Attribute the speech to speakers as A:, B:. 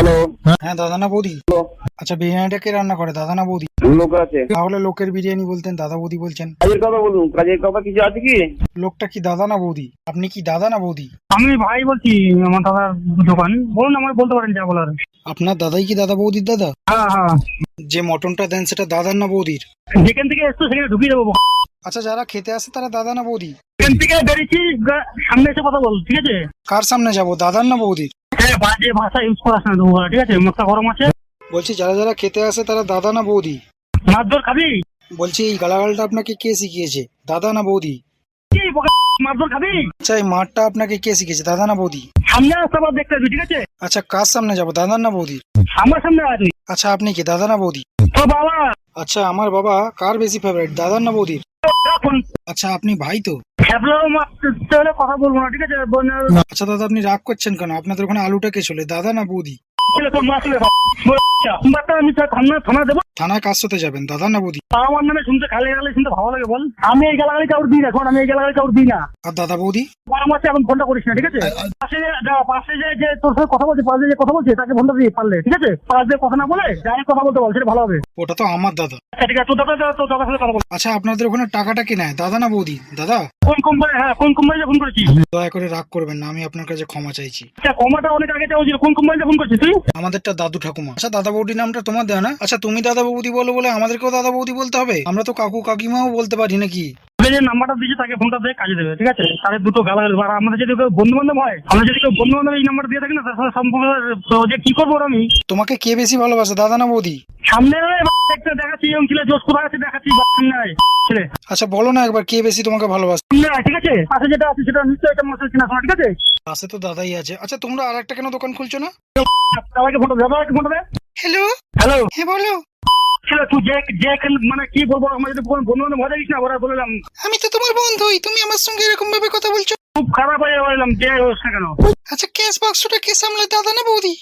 A: Hello.
B: হ্যাঁ দাদা না বৌদি? আচ্ছা, বিরিয়ানিটা কে রান্না করে, দাদা না বৌদি?
A: লোক আছে।
B: তাহলে লোকের বিরিয়ানি বলতেন, দাদা বৌদি বলছেন।
A: কাজের কথা বলুন, কাজের কথা কিছু আছে কি?
B: লোকটা কি দাদা না বৌদি? আপনি কি দাদা না বৌদি?
C: আমি ভাই বলছি, আমার দাদার দোকান। বলুন, আমার বলতে পারেন যা বলার।
B: আপনার দাদাই কি দাদা বৌদির দাদা?
C: হ্যাঁ হ্যাঁ,
B: যে মটনটা দেন সেটা দাদার না বৌদির?
C: যেখান থেকে এসছো সেখানে ঢুকিয়ে দেবো।
B: আচ্ছা, যারা খেতে আসে তারা দাদা না বৌদি?
C: এখান থেকে বেরিয়েছি, সামনে এসে কথা বল, ঠিক আছে?
B: কার সামনে যাব, দাদার না বৌদির?
C: হ্যাঁ, বাজে ভাষা ইউজ করাস না তোমরা, ঠিক আছে? মাথা গরম আছে।
B: বলছি যারা যারা খেতে আসে তারা দাদা না বৌদি?
C: মারধর খাবি?
B: বলছি এই গালাগালটা আপনাকে কে শিখিয়েছে, দাদা না বৌদি?
C: কি মারধর খাবি?
B: আচ্ছা, এই মারটা আপনাকে কে শিখিয়েছে, দাদা না বৌদি?
C: সামনে আসতে আবার দেখতে আসবি, ঠিক আছে?
B: আচ্ছা, কার সামনে যাব, দাদার না বৌদির?
C: আমার সামনে আসবি।
B: আচ্ছা, আপনি কি দাদা না বৌদি?
C: তো বাবা,
B: আচ্ছা, আমার বাবা কার বেশি ফেভারিট, দাদার না বৌদির? আচ্ছা, আপনি ভাই তো?
C: হ্যাবলাও মারতে হলে কথা বলবো না, ঠিক আছে?
B: আচ্ছা দাদা, আপনি রাগ করছেন কেন? আপনাদের ওখানে আলুটা কে চলে, দাদা না বৌদি?
C: ছেলে তোর মা ছেলে আমি থানা দেবো।
B: থানায় কার সাথে যাবেন, দাদা না বৌদি?
C: আমার নামে শুনতে খালি গালি শুনতে ভালো লাগে বল? আমি এই গালাগালি কাউর দিই না, এখন আমি এই গালাগালি কাউর দিই না।
B: আর দাদা বৌদি?
C: আমার এখন ফোনটা করিস না, ঠিক আছে? পাশে যে তোর সাথে কথা বলছে, পাশে যে কথা বলছে তাকে ফোনটা দিয়ে পারলে, ঠিক আছে? পাশ দিয়ে কথা না বলে যাই কথা বলতে বল, সেটা ভালো হবে।
B: ওটা তো আমার দাদা।
C: আচ্ছা ঠিক আছে, তোর দাদার সাথে কথা বল।
B: আচ্ছা, আপনাদের ওখানে টাকাটা কি নেয়, দাদা না বৌদি? দাদা।
C: কোন কোম্পানি? হ্যাঁ, কোন কোম্পানিতে ফোন করেছিস?
B: দয়া করে রাগ করবেন না, আমি আপনার কাছে ক্ষমা চাইছি।
C: আচ্ছা, কমাটা অনেক আগে চাওয়া ছিল। কোন কোম্পানিতে ফোন করছিস তুই?
B: আমাদেরটা দাদু ঠাকুমা। আচ্ছা, দাদা বৌদি নামটা তোমার দেয় না? আচ্ছা, তুমি দাদা বৌদি বলো বলে আমাদেরকেও দাদা বৌদি বলতে হবে? আমরা তো কাকু কাকিমাও বলতে পারি নাকি?
C: যে নাম্বারটা দিয়েছে তাকে ফোনটা দিয়ে কাজে দেবে, ঠিক আছে? তাদের দুটো গালাগালি। আর আমাদের যদি কেউ বন্ধু বান্ধব হয়, আমরা যদি কেউ বন্ধু বান্ধব এই নাম্বার দিয়ে থাকি না, তার সাথে সম্পর্ক যে কি করবো আমি।
B: তোমাকে কে বেশি ভালোবাসে, দাদা না বৌদি?
C: সামনে দেখতে দেখাচ্ছি, এরকম ছেলে জোশ কোথায় আছে দেখাচ্ছি, ছেলে
B: আচ্ছা, বলো না একবার কে বেশি তোমাকে ভালোবাসে?
C: সামনে আয়, ঠিক আছে? পাশে যেটা আছে সেটা নিশ্চয়ই একটা মশলা চিনা, ঠিক আছে?
B: পাশে তো দাদাই আছে। আচ্ছা, তোমরা আর একটা কেন দোকান খুলছো না?
C: সবাইকে ফোনটা দেবো, ফোনটা দে।
B: হ্যালো।
C: হ্যালো,
B: হ্যাঁ বলো।
C: ছেলে তুই যে মানে কি বলবো, আমার যদি বন্ধু বান্ধব মজা দিস না, ওরা বললাম
B: আমি তো তোমার বন্ধুই, তুমি আমার সঙ্গে এরকম ভাবে কথা বলছো?
C: খুব খারাপ হয়ে বললাম যে হোস না কেন।
B: আচ্ছা, ক্যাশ বাক্সটা কে সামলে, দাদা না বৌদি?